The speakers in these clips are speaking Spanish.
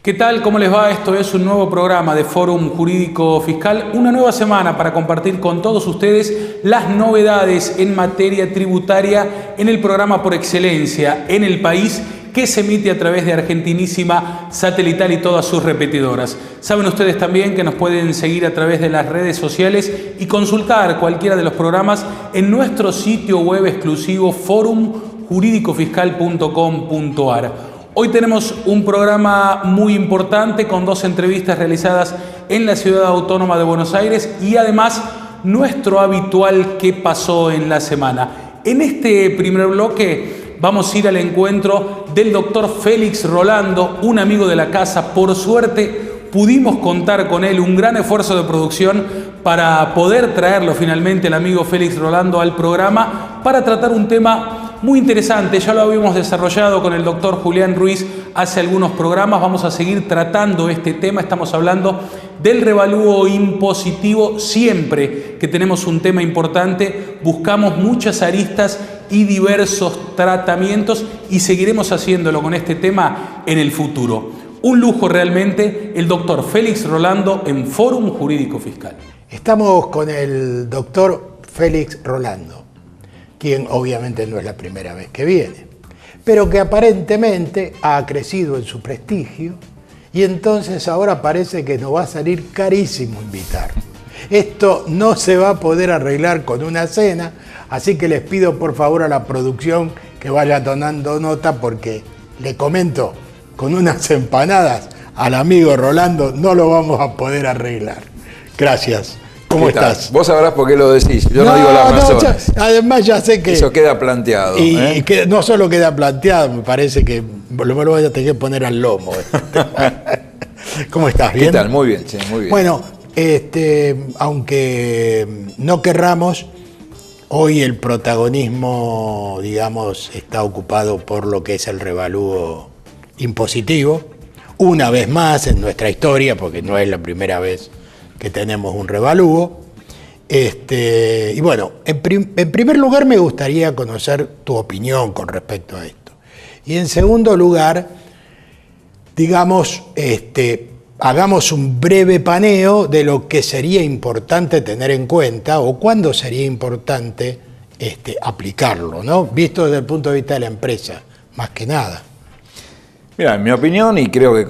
¿Qué tal? ¿Cómo les va? Esto es un nuevo programa de Fórum Jurídico Fiscal, una nueva semana para compartir con todos ustedes las novedades en materia tributaria en el programa por excelencia en el país que se emite a través de Argentinísima Satelital y todas sus repetidoras. Saben ustedes también que nos pueden seguir a través de las redes sociales y consultar cualquiera de los programas en nuestro sitio web exclusivo forumjuridicofiscal.com.ar. Hoy tenemos un programa muy importante con dos entrevistas realizadas en la Ciudad Autónoma de Buenos Aires y además nuestro habitual ¿Qué pasó en la semana? En este primer bloque vamos a ir al encuentro del doctor Félix Rolando, un amigo de la casa. Por suerte pudimos contar con él, un gran esfuerzo de producción para poder traerlo finalmente el amigo Félix Rolando al programa para tratar un tema muy interesante. Ya lo habíamos desarrollado con el doctor Julián Ruiz hace algunos programas. Vamos a seguir tratando este tema. Estamos hablando del revalúo impositivo. Siempre que tenemos un tema importante, buscamos muchas aristas y diversos tratamientos y seguiremos haciéndolo con este tema en el futuro. Un lujo realmente el doctor Félix Rolando en Fórum Jurídico Fiscal. Estamos con el doctor Félix Rolando, quien obviamente no es la primera vez que viene, pero que aparentemente ha crecido en su prestigio y entonces ahora parece que nos va a salir carísimo invitar. Esto no se va a poder arreglar con una cena, así que les pido por favor a la producción que vaya tomando nota porque le comento, con unas empanadas al amigo Rolando no lo vamos a poder arreglar. Gracias. ¿Cómo estás? Vos sabrás por qué lo decís. Yo no digo las razones. Además ya sé que... Eso queda planteado. Y que no solo queda planteado, me parece que me lo voy a tener que poner al lomo. ¿Cómo estás? ¿Bien? ¿Qué tal? Muy bien, sí, muy bien. Bueno, aunque no querramos, hoy el protagonismo, digamos, está ocupado por lo que es el revalúo impositivo. Una vez más en nuestra historia, porque no es la primera vez que tenemos un revalúo. Y bueno, en primer lugar me gustaría conocer tu opinión con respecto a esto. Y en segundo lugar, digamos, hagamos un breve paneo de lo que sería importante tener en cuenta o cuándo sería importante aplicarlo, ¿no? Visto desde el punto de vista de la empresa, más que nada. Mira, en mi opinión, y creo que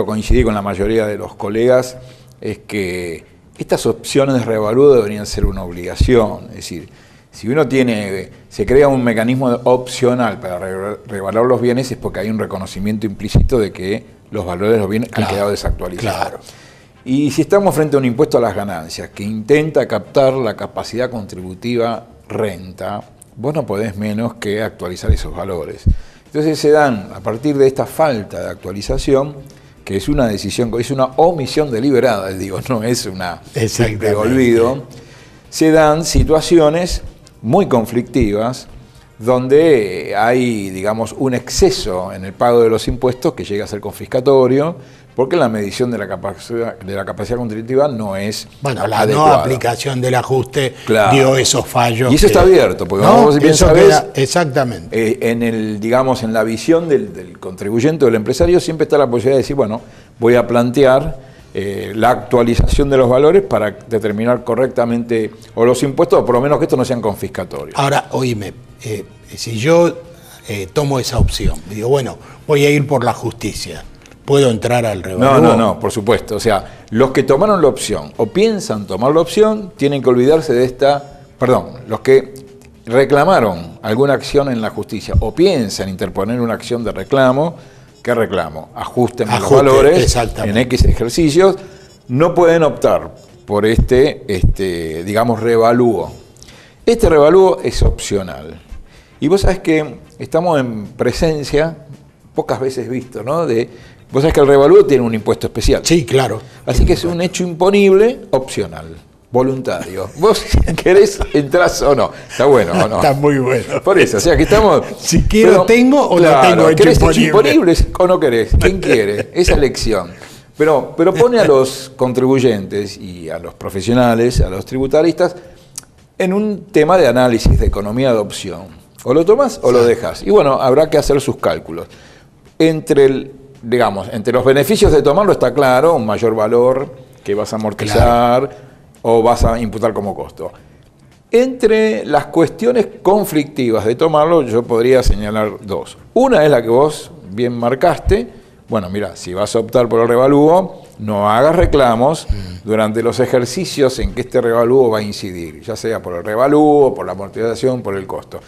coincidí con la mayoría de los colegas, es que estas opciones de revalúo deberían ser una obligación. Es decir, si uno se crea un mecanismo opcional para revaluar los bienes es porque hay un reconocimiento implícito de que los valores de los bienes han quedado desactualizados. Claro. Y si estamos frente a un impuesto a las ganancias que intenta captar la capacidad contributiva renta, vos no podés menos que actualizar esos valores. Entonces se dan, a partir de esta falta de actualización, que es una decisión, es una omisión deliberada, digo, no es una simple olvido, se dan situaciones muy conflictivas donde hay, digamos, un exceso en el pago de los impuestos que llega a ser confiscatorio, porque la medición de la capacidad contributiva no es la adecuada. No aplicación del ajuste dio esos fallos. Y eso está abierto, porque vos bien sabés, exactamente. En la visión del contribuyente o del empresario siempre está la posibilidad de decir, bueno, voy a plantear la actualización de los valores para determinar correctamente o los impuestos, o por lo menos que estos no sean confiscatorios. Ahora, oíme, si yo tomo esa opción, digo, bueno, voy a ir por la justicia, ¿puedo entrar al revalúo? No, por supuesto. O sea, los que tomaron la opción o piensan tomar la opción tienen que olvidarse de los que reclamaron alguna acción en la justicia o piensan interponer una acción de reclamo, ¿qué reclamo? Ajusten los valores en X ejercicios, no pueden optar por revalúo. Este revalúo es opcional. Y vos sabés que estamos en presencia, pocas veces visto, ¿no?, de Vos sabés que el revalúo tiene un impuesto especial. Sí, claro. Así que es un hecho imponible opcional, voluntario. Vos querés, entrás o no. Está bueno o no. Está muy bueno. Por eso, o sea que estamos... Si quiero tengo o no tengo hecho ¿querés imponible? hecho imponible o no querés? ¿Quién quiere? Esa elección. Pero pone a los contribuyentes y a los profesionales, a los tributaristas, en un tema de análisis de economía de opción. O lo tomas o lo dejas. Y bueno, habrá que hacer sus cálculos. Entre los beneficios de tomarlo está claro, un mayor valor que vas a amortizar o vas a imputar como costo. Entre las cuestiones conflictivas de tomarlo, yo podría señalar dos. Una es la que vos bien marcaste. Bueno, mira, si vas a optar por el revalúo, no hagas reclamos durante los ejercicios en que este revalúo va a incidir, ya sea por el revalúo, por la amortización, por el costo.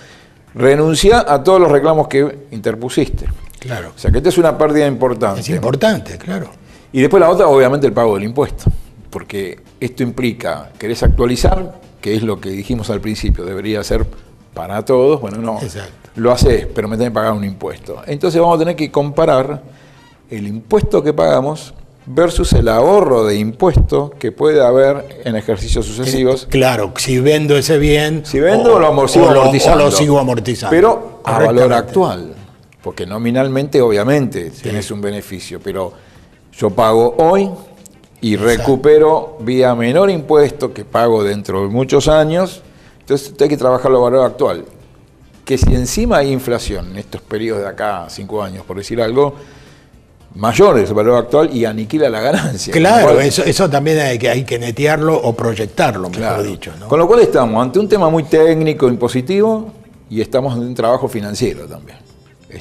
Renuncia a todos los reclamos que interpusiste. Claro. O sea que esta es una pérdida importante. Es importante, claro. Y después la otra, obviamente, el pago del impuesto. Porque esto implica, querés actualizar, que es lo que dijimos al principio, debería ser para todos. Bueno, no, exacto. Lo haces, pero me tenés que pagar un impuesto. Entonces vamos a tener que comparar el impuesto que pagamos versus el ahorro de impuesto que puede haber en ejercicios sucesivos. Claro, si vendo ese bien... Si vendo, lo sigo amortizando. O lo sigo amortizando. Pero a valor actual. Porque nominalmente, obviamente, tenés un beneficio. Pero yo pago hoy y recupero vía menor impuesto que pago dentro de muchos años. Entonces hay que trabajarlo a valor actual. Que si encima hay inflación en estos periodos de acá, 5 años, por decir algo, mayor es el valor actual y aniquila la ganancia. Claro, eso también hay que netearlo o proyectarlo, mejor dicho, ¿no? Con lo cual estamos ante un tema muy técnico, impositivo, y estamos en un trabajo financiero también,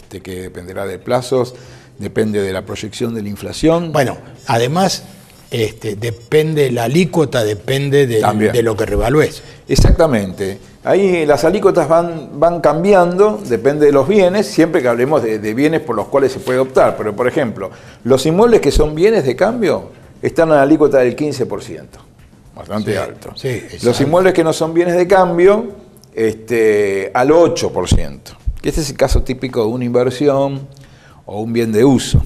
que dependerá de plazos, depende de la proyección de la inflación. Bueno, además, depende, la alícuota depende de lo que revalúes. Exactamente. Ahí las alícuotas van cambiando, depende de los bienes, siempre que hablemos de bienes por los cuales se puede optar. Pero, por ejemplo, los inmuebles que son bienes de cambio están en la alícuota del 15%, bastante alto. Sí, los inmuebles que no son bienes de cambio, al 8%. Que este es el caso típico de una inversión o un bien de uso.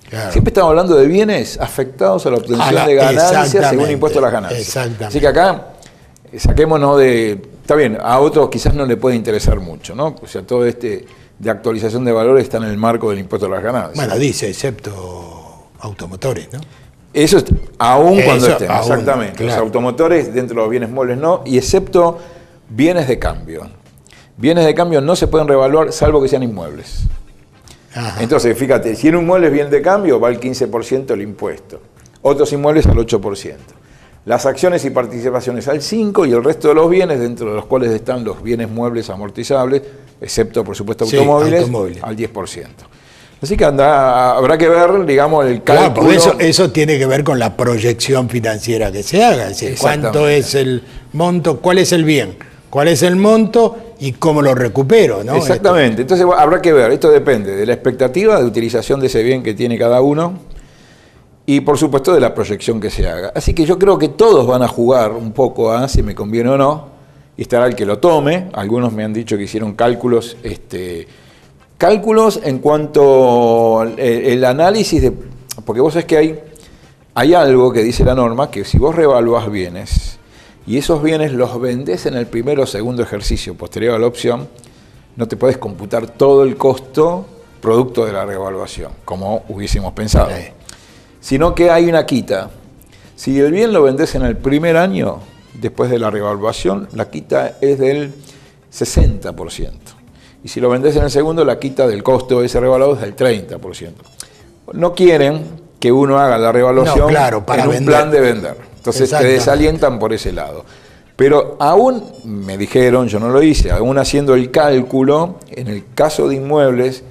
Claro. Siempre estamos hablando de bienes afectados a la obtención de ganancias según el impuesto a las ganancias. Exactamente. Así que acá, saquémonos de... Está bien, a otros quizás no le puede interesar mucho, ¿no? O sea, todo de actualización de valores está en el marco del impuesto a las ganancias. Bueno, dice, excepto automotores, ¿no? Eso aún cuando estén, aún, exactamente. Claro. Los automotores dentro de los bienes muebles no, y excepto bienes de cambio. Bienes de cambio no se pueden revaluar salvo que sean inmuebles. Ajá. Entonces, fíjate, si en un inmueble es bien de cambio, va al 15% el impuesto. Otros inmuebles al 8%. Las acciones y participaciones al 5% y el resto de los bienes, dentro de los cuales están los bienes muebles amortizables, excepto, por supuesto, automóviles, al 10%. Así que habrá que ver, digamos, el cálculo. Claro, eso tiene que ver con la proyección financiera que se haga. Es decir, cuánto es el monto, cuál es el bien, cuál es el monto y cómo lo recupero, ¿no? Exactamente. Entonces habrá que ver, esto depende de la expectativa de utilización de ese bien que tiene cada uno y, por supuesto, de la proyección que se haga. Así que yo creo que todos van a jugar un poco a si me conviene o no, y estará el que lo tome. Algunos me han dicho que hicieron cálculos, cálculos en cuanto el análisis de... Porque vos sabés que hay algo que dice la norma, que si vos revaluás bienes y esos bienes los vendés en el primero o segundo ejercicio posterior a la opción, no te podés computar todo el costo producto de la revaluación, como hubiésemos pensado. Sino que hay una quita. Si el bien lo vendés en el primer año, después de la revaluación, la quita es del 60%. Y si lo vendés en el segundo, la quita del costo de ese revaluado es del 30%. No quieren que uno haga la revaluación en un plan de vender. Entonces te desalientan por ese lado. Pero aún, me dijeron, yo no lo hice, aún haciendo el cálculo, en el caso de inmuebles,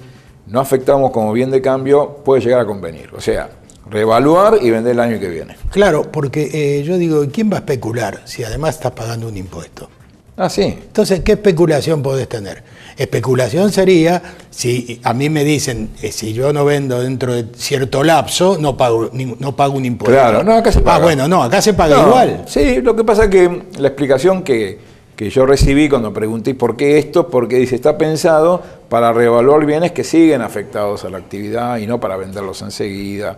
no afectamos como bien de cambio, puede llegar a convenir. O sea, revaluar y vender el año que viene. Claro, porque yo digo, ¿quién va a especular si además estás pagando un impuesto? Ah, sí. Entonces, ¿qué especulación podés tener? Especulación sería, si a mí me dicen, si yo no vendo dentro de cierto lapso, no pago un impuesto. Claro, no, acá se paga. Ah, bueno, no, acá se paga igual. Sí, lo que pasa es que la explicación que yo recibí cuando pregunté por qué esto, porque dice, está pensado para reevaluar bienes que siguen afectados a la actividad y no para venderlos enseguida.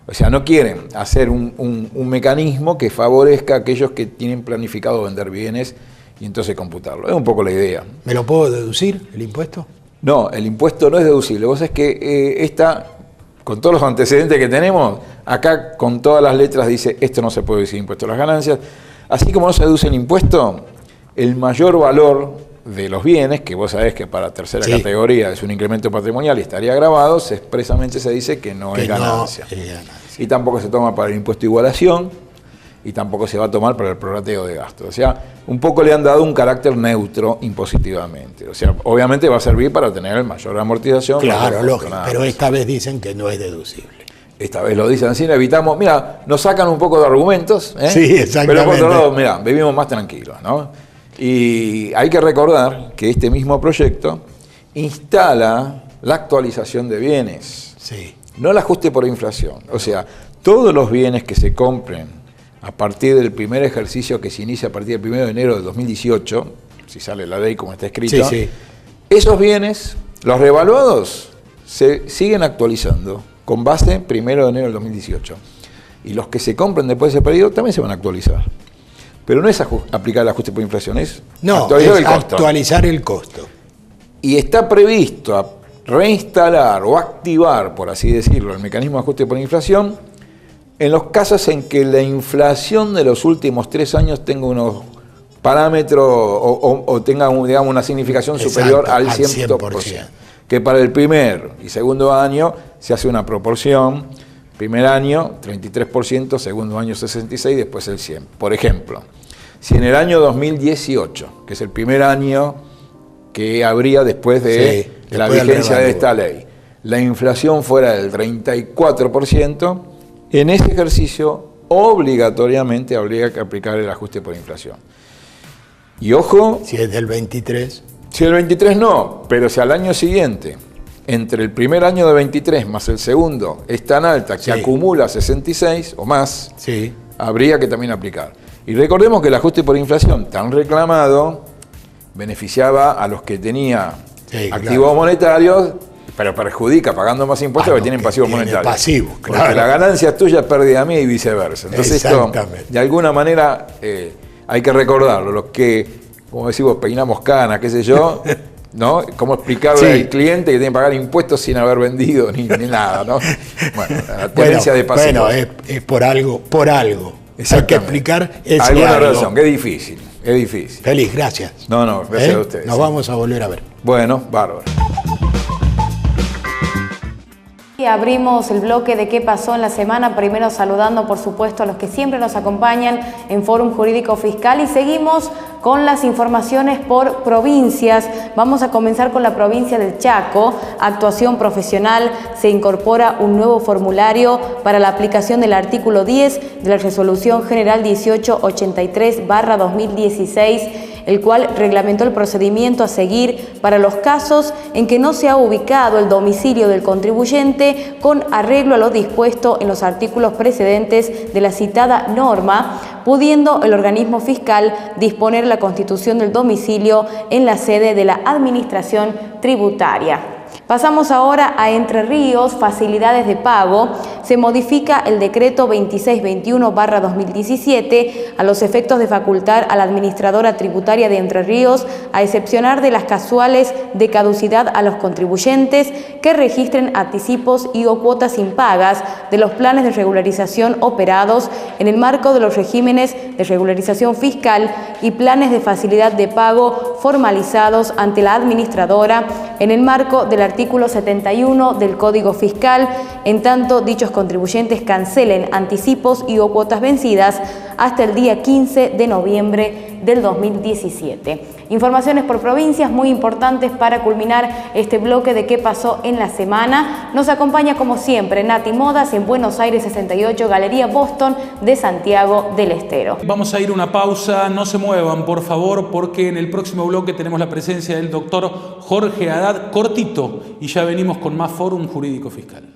O sea, no quieren hacer un mecanismo que favorezca a aquellos que tienen planificado vender bienes y entonces computarlo. Es un poco la idea. ¿Me lo puedo deducir, el impuesto? No, el impuesto no es deducible. Vos sabés que con todos los antecedentes que tenemos, acá con todas las letras dice esto no se puede deducir impuesto a las ganancias. Así como no se deduce el impuesto, el mayor valor de los bienes, que vos sabés que para tercera categoría es un incremento patrimonial y estaría grabado, expresamente se dice que no es ganancia. Y tampoco se toma para el impuesto de igualación y tampoco se va a tomar para el prorrateo de gastos. O sea, un poco le han dado un carácter neutro impositivamente. O sea, obviamente va a servir para tener mayor amortización. Claro, lógico, pero esta vez dicen que no es deducible. Esta vez lo dicen así, evitamos, mira, nos sacan un poco de argumentos, Sí, exactamente. Pero por otro lado, mira, vivimos más tranquilos, ¿no? Y hay que recordar que este mismo proyecto instala la actualización de bienes, no el ajuste por inflación. O sea, todos los bienes que se compren a partir del primer ejercicio que se inicia a partir del 1 de enero de 2018, si sale la ley como está escrito, esos bienes, los revaluados, se siguen actualizando con base 1 de enero del 2018. Y los que se compren después de ese periodo también se van a actualizar. Pero no es aplicar el ajuste por inflación, es actualizar el costo. Y está previsto reinstalar o activar, por así decirlo, el mecanismo de ajuste por inflación en los casos en que la inflación de los últimos 3 años tenga unos parámetros o tenga, digamos, una significación superior al 100%. Que para el primer y segundo año se hace una proporción. Primer año, 33%, segundo año, 66%, después el 100%. Por ejemplo, si en el año 2018, que es el primer año que habría después de la vigencia de esta ley, la inflación fuera del 34%, en ese ejercicio obligatoriamente habría que aplicar el ajuste por inflación. Y ojo... Si es del 23... Si el 23 no, pero si al año siguiente... entre el primer año de 23 más el segundo es tan alta que acumula 66 o más, habría que también aplicar. Y recordemos que el ajuste por inflación tan reclamado beneficiaba a los que tenían activos monetarios, pero perjudica pagando más impuestos a los que tienen pasivos monetarios. Pasivos, claro. Porque la ganancia es tuya, pérdida mía y viceversa. Entonces esto, de alguna manera, hay que recordarlo. Los que, como decimos, peinamos canas, qué sé yo... ¿no? ¿Cómo explicarle al cliente que tiene que pagar impuestos sin haber vendido ni nada, ¿no? Bueno, la tendencia de pasivo. Bueno, es por algo. Hay que explicar ese alguna razón, que es difícil. Feliz, gracias. No, gracias a ustedes. Nos vamos a volver a ver. Bueno, bárbaro. Abrimos el bloque de qué pasó en la semana, primero saludando por supuesto a los que siempre nos acompañan en Fórum Jurídico Fiscal y seguimos con las informaciones por provincias. Vamos a comenzar con la provincia del Chaco. Actuación profesional, se incorpora un nuevo formulario para la aplicación del artículo 10 de la Resolución General 1883/2016, el cual reglamentó el procedimiento a seguir para los casos en que no se ha ubicado el domicilio del contribuyente con arreglo a lo dispuesto en los artículos precedentes de la citada norma, pudiendo el organismo fiscal disponer la constitución del domicilio en la sede de la Administración Tributaria. Pasamos ahora a Entre Ríos, facilidades de pago. Se modifica el decreto 2621/2017 a los efectos de facultar a la administradora tributaria de Entre Ríos a excepcionar de las casuales de caducidad a los contribuyentes que registren anticipos y o cuotas impagas de los planes de regularización operados en el marco de los regímenes de regularización fiscal y planes de facilidad de pago formalizados ante la administradora en el marco del artículo 71 del Código Fiscal, en tanto dichos contribuyentes cancelen anticipos y o cuotas vencidas hasta el día 15 de noviembre del 2017. Informaciones por provincias muy importantes para culminar este bloque de qué pasó en la semana. Nos acompaña como siempre Nati Modas en Buenos Aires 68, Galería Boston de Santiago del Estero. Vamos a ir a una pausa, no se muevan por favor, porque en el próximo bloque tenemos la presencia del doctor Jorge Haddad, cortito, y ya venimos con más Fórum Jurídico Fiscal.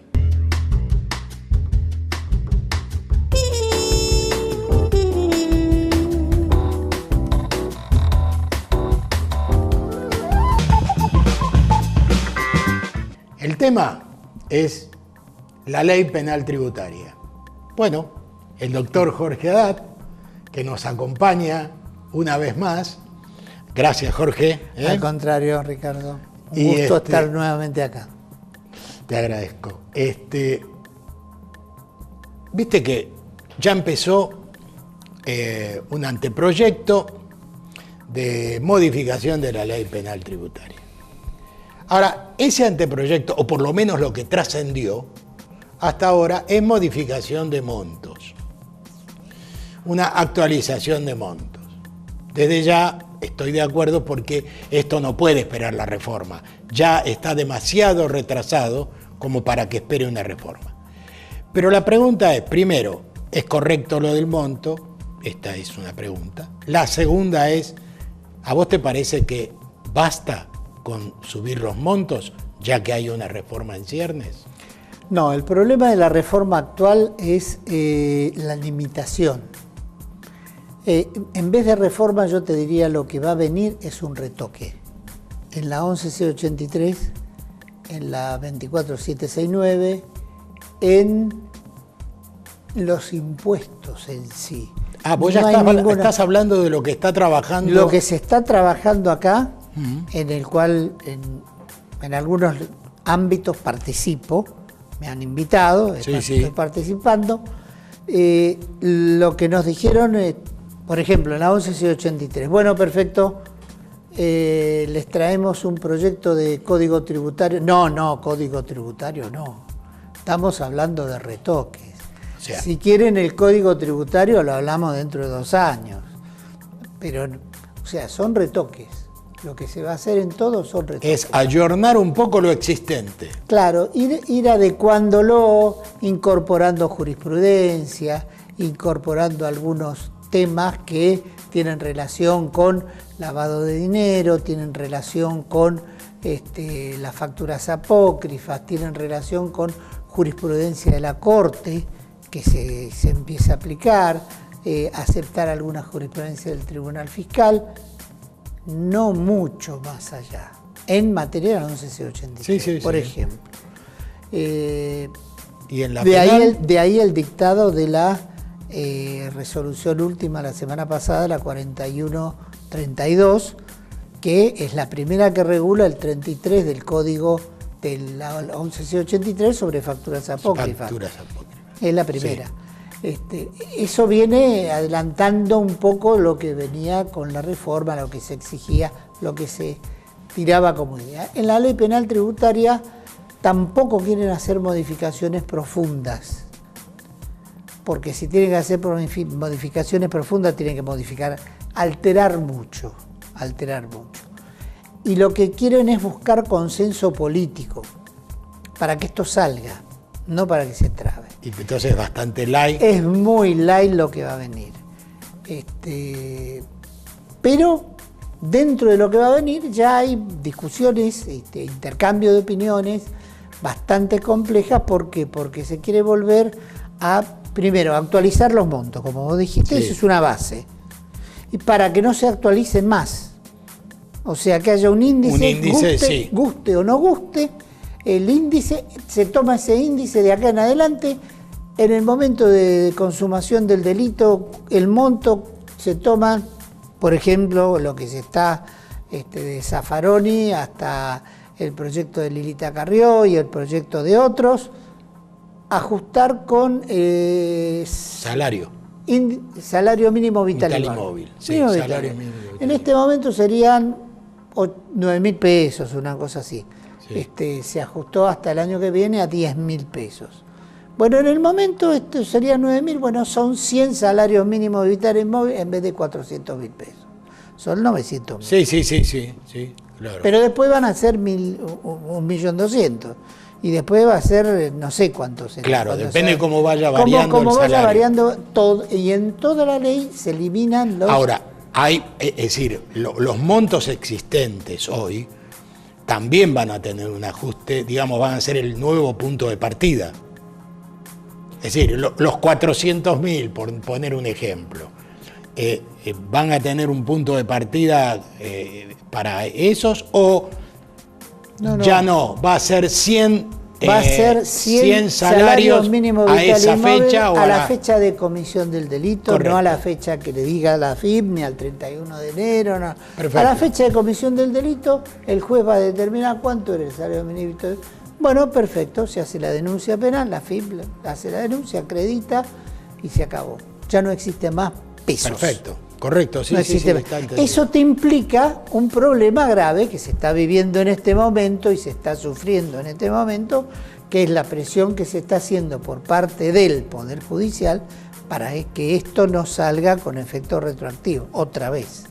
tema es la ley penal tributaria. Bueno, el doctor Jorge Haddad, que nos acompaña una vez más. Gracias, Jorge. Al contrario, Ricardo. Un Y gusto estar nuevamente acá. Te agradezco. Viste que ya empezó un anteproyecto de modificación de la ley penal tributaria. Ahora, ese anteproyecto, o por lo menos lo que trascendió hasta ahora, es modificación de montos. Una actualización de montos. Desde ya estoy de acuerdo porque esto no puede esperar la reforma. Ya está demasiado retrasado como para que espere una reforma. Pero la pregunta es, primero, ¿es correcto lo del monto? Esta es una pregunta. La segunda es, ¿a vos te parece que basta con subir los montos ya que hay una reforma en ciernes? No, el problema de la reforma actual es la limitación. En vez de reforma, yo te diría lo que va a venir es un retoque. En la 11C83, en la 24769, en los impuestos en sí. Ah, vos ya estás hablando de lo que está trabajando. Lo que se está trabajando acá, en el cual en algunos ámbitos participo, me han invitado, estoy participando. Lo que nos dijeron, por ejemplo, en la 11C83, bueno, perfecto, les traemos un proyecto de código tributario. No, código tributario no. Estamos hablando de retoques. O sea, si quieren el código tributario lo hablamos dentro de 2 años. Pero, o sea, son retoques. Lo que se va a hacer en todo son retoques. Es ayornar un poco lo existente. Claro, ir adecuándolo, incorporando jurisprudencia, incorporando algunos temas que tienen relación con lavado de dinero, tienen relación con las facturas apócrifas, tienen relación con jurisprudencia de la Corte que se empieza a aplicar, aceptar alguna jurisprudencia del Tribunal Fiscal, no mucho más allá, en materia de la 11C83, por ejemplo. ¿Y en la de ahí el dictado de la resolución última la semana pasada, la 4132, que es la primera que regula el 33 del código de la 11C83 sobre facturas apócrifas. Es la primera. Sí. Eso viene adelantando un poco lo que venía con la reforma, lo que se exigía, lo que se tiraba como idea. En la ley penal tributaria tampoco quieren hacer modificaciones profundas, porque si tienen que hacer modificaciones profundas tienen que alterar mucho. Y lo que quieren es buscar consenso político para que esto salga, no para que se trabe. Y entonces es bastante light. Es muy light lo que va a venir. Pero dentro de lo que va a venir ya hay discusiones, intercambio de opiniones bastante complejas. ¿Por qué? Porque se quiere volver a, primero, actualizar los montos, como vos dijiste, eso es una base. Y para que no se actualicen más. O sea, que haya un índice, guste o no guste, el índice, se toma ese índice de acá en adelante, en el momento de consumación del delito, el monto se toma, por ejemplo, lo que se está de Zaffaroni hasta el proyecto de Lilita Carrió y el proyecto de otros, ajustar con salario mínimo vital y móvil. Salario mínimo vital. En este momento serían 9.000 pesos, una cosa así. Sí. Se ajustó hasta el año que viene a 10.000 pesos. Bueno, en el momento esto sería 9.000, bueno, son 100 salarios mínimos vitales móviles en vez de 400.000 pesos. Son 900.000. Sí, claro. Pero después van a ser 1.200.000. Y después va a ser no sé cuánto será. Claro, depende de cómo vaya variando el salario. Vaya variando todo, y en toda la ley se eliminan los... Ahora, es decir, los montos existentes hoy también van a tener un ajuste, digamos, van a ser el nuevo punto de partida. Es decir, los 400.000, por poner un ejemplo, van a tener un punto de partida para esos, o ya no, va a ser 100, va a ser 100 salarios mínimos a esa fecha o a la fecha de comisión del delito, correcto, no a la fecha que le diga la FIP, ni al 31 de enero, no. A la fecha de comisión del delito, el juez va a determinar cuánto era el salario mínimo. Bueno, perfecto, se hace la denuncia penal, la FIP hace la denuncia, acredita y se acabó. Ya no existe más pesos. Perfecto. Correcto, sí, no sí, sí, eso te implica un problema grave que se está viviendo en este momento y se está sufriendo en este momento, que es la presión que se está haciendo por parte del Poder Judicial para que esto no salga con efecto retroactivo, otra vez.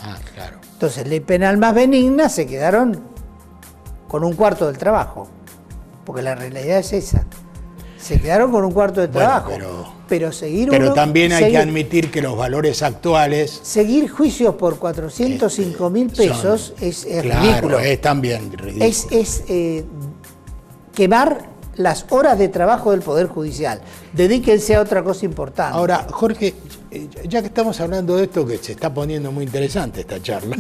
Ah, claro. Entonces, ley penal más benigna, se quedaron con un cuarto del trabajo, porque la realidad es esa. Se quedaron con un cuarto de trabajo. Pero también hay que admitir que los valores actuales... Seguir juicios por 405.000 pesos es ridículo. Es también ridículo. Es quemar las horas de trabajo del Poder Judicial. Dedíquense a otra cosa importante. Ahora, Jorge, ya que estamos hablando de esto, que se está poniendo muy interesante esta charla,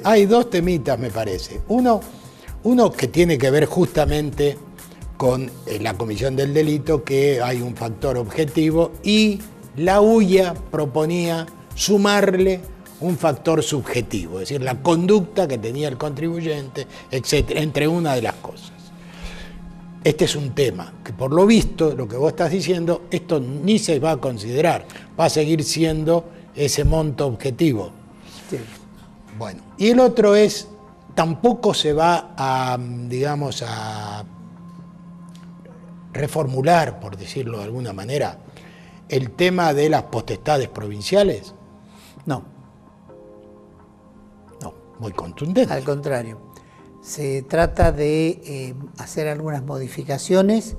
hay dos temitas, me parece. Uno que tiene que ver justamente con la comisión del delito, que hay un factor objetivo, y la UIA proponía sumarle un factor subjetivo, es decir, la conducta que tenía el contribuyente, etcétera, entre una de las cosas. Este es un tema que, por lo visto, lo que vos estás diciendo, esto ni se va a considerar, va a seguir siendo ese monto objetivo. Sí. Bueno, y el otro es, tampoco se va a, digamos, a reformular, por decirlo de alguna manera, el tema de las potestades provinciales. No, muy contundente. Al contrario, se trata de hacer algunas modificaciones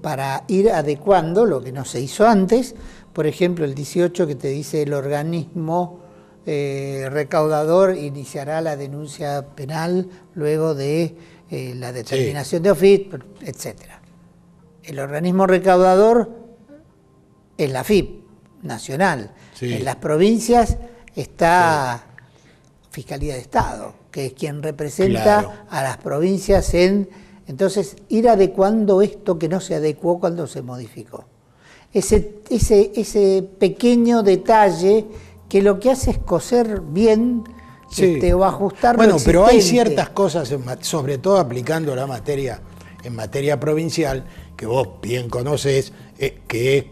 para ir adecuando lo que no se hizo antes. Por ejemplo, el 18 que te dice el organismo recaudador iniciará la denuncia penal luego de la determinación de OFIP, etcétera. El organismo recaudador es la FIP nacional. Sí. En las provincias está Fiscalía de Estado, que es quien representa a las provincias entonces ir adecuando esto que no se adecuó cuando se modificó. Ese pequeño detalle que lo que hace es coser bien o ajustar lo existente. Pero hay ciertas cosas, sobre todo aplicando la materia en materia provincial, que vos bien conocés, que es,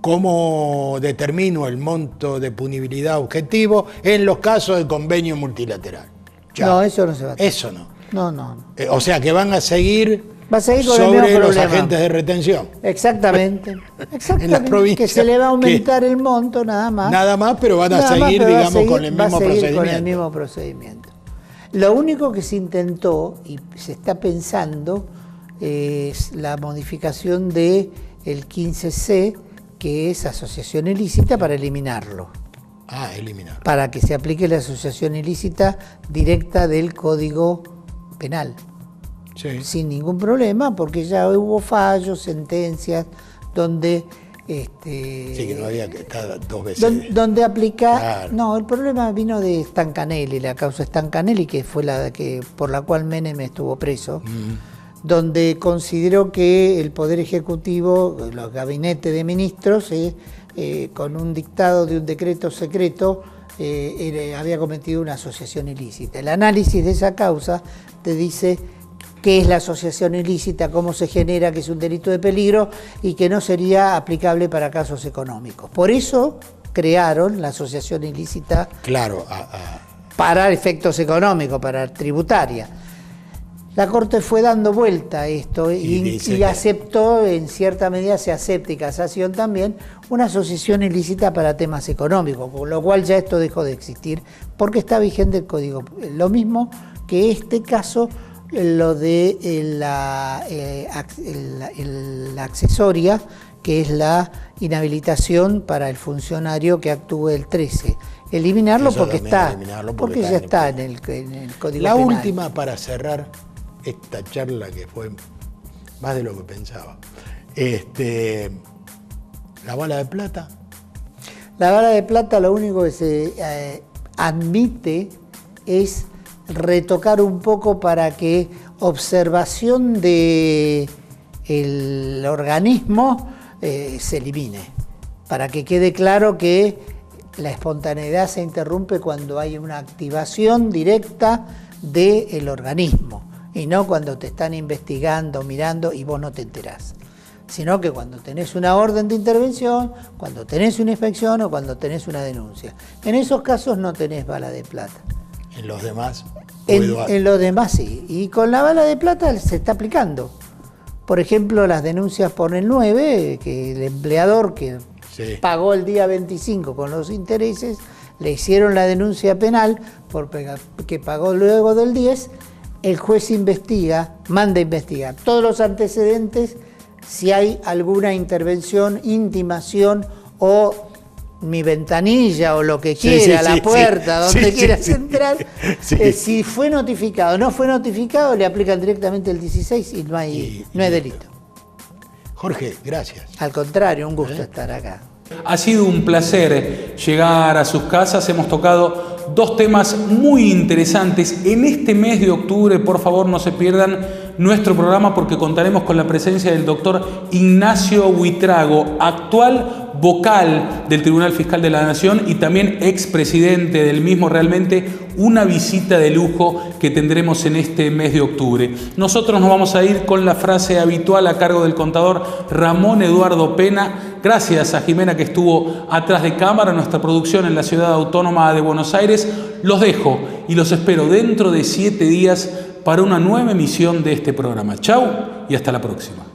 ¿cómo determino el monto de punibilidad objetivo en los casos de convenio multilateral? No, eso no se va a hacer. Eso no. No. O sea que van a seguir con sobre los agentes de retención. Exactamente. En las provincias. Que se le va a aumentar el monto nada más. Nada más, pero van a seguir, digamos, con el mismo procedimiento. Con el mismo procedimiento. Lo único que se intentó y se está pensando es la modificación del 15C, que es asociación ilícita, para eliminarlo. Eliminarlo. Para que se aplique la asociación ilícita directa del Código Penal. Sí. Sin ningún problema, porque ya hubo fallos, sentencias, donde... sí, que no había que estar dos veces. Donde aplica... Claro. No, el problema vino de Stancanelli, la causa Stancanelli, que fue por la cual Menem estuvo preso, donde consideró que el Poder Ejecutivo, los gabinetes de ministros, con un dictado de un decreto secreto, había cometido una asociación ilícita. El análisis de esa causa te dice qué es la asociación ilícita, cómo se genera, que es un delito de peligro y que no sería aplicable para casos económicos. Por eso crearon la asociación ilícita para efectos económicos, para tributaria. La Corte fue dando vuelta a esto y aceptó, en cierta medida se acepta, y casación también, una asociación ilícita para temas económicos, con lo cual ya esto dejó de existir porque está vigente el Código. Lo mismo que este caso, lo de la accesoria, que es la inhabilitación para el funcionario que actúe el 13. Eliminarlo porque ya está en el Código La Penal. última, para cerrar esta charla, que fue más de lo que pensaba. La bala de plata. La bala de plata, lo único que se admite es retocar un poco para que observación del organismo se elimine, para que quede claro que la espontaneidad se interrumpe cuando hay una activación directa del organismo y no cuando te están investigando, mirando y vos no te enterás, sino que cuando tenés una orden de intervención, cuando tenés una inspección o cuando tenés una denuncia. En esos casos no tenés bala de plata. En los demás, en los demás sí. Y con la bala de plata se está aplicando. Por ejemplo, las denuncias por el 9, que el empleador que pagó el día 25 con los intereses, le hicieron la denuncia penal que pagó luego del 10, el juez manda a investigar todos los antecedentes, si hay alguna intervención, intimación o mi ventanilla o lo que quiera, la puerta, donde quieras entrar. Si fue notificado o no fue notificado, le aplican directamente el 16 y no hay delito. Jorge, gracias. Al contrario, un gusto estar acá. Ha sido un placer llegar a sus casas. Hemos tocado dos temas muy interesantes. En este mes de octubre, por favor, no se pierdan nuestro programa porque contaremos con la presencia del doctor Ignacio Buitrago, actual vocal del Tribunal Fiscal de la Nación y también expresidente del mismo. Realmente una visita de lujo que tendremos en este mes de octubre. Nosotros nos vamos a ir con la frase habitual a cargo del contador Ramón Eduardo Pena. Gracias a Jimena que estuvo atrás de cámara, nuestra producción en la Ciudad Autónoma de Buenos Aires. Los dejo y los espero dentro de 7 días para una nueva emisión de este programa. Chau y hasta la próxima.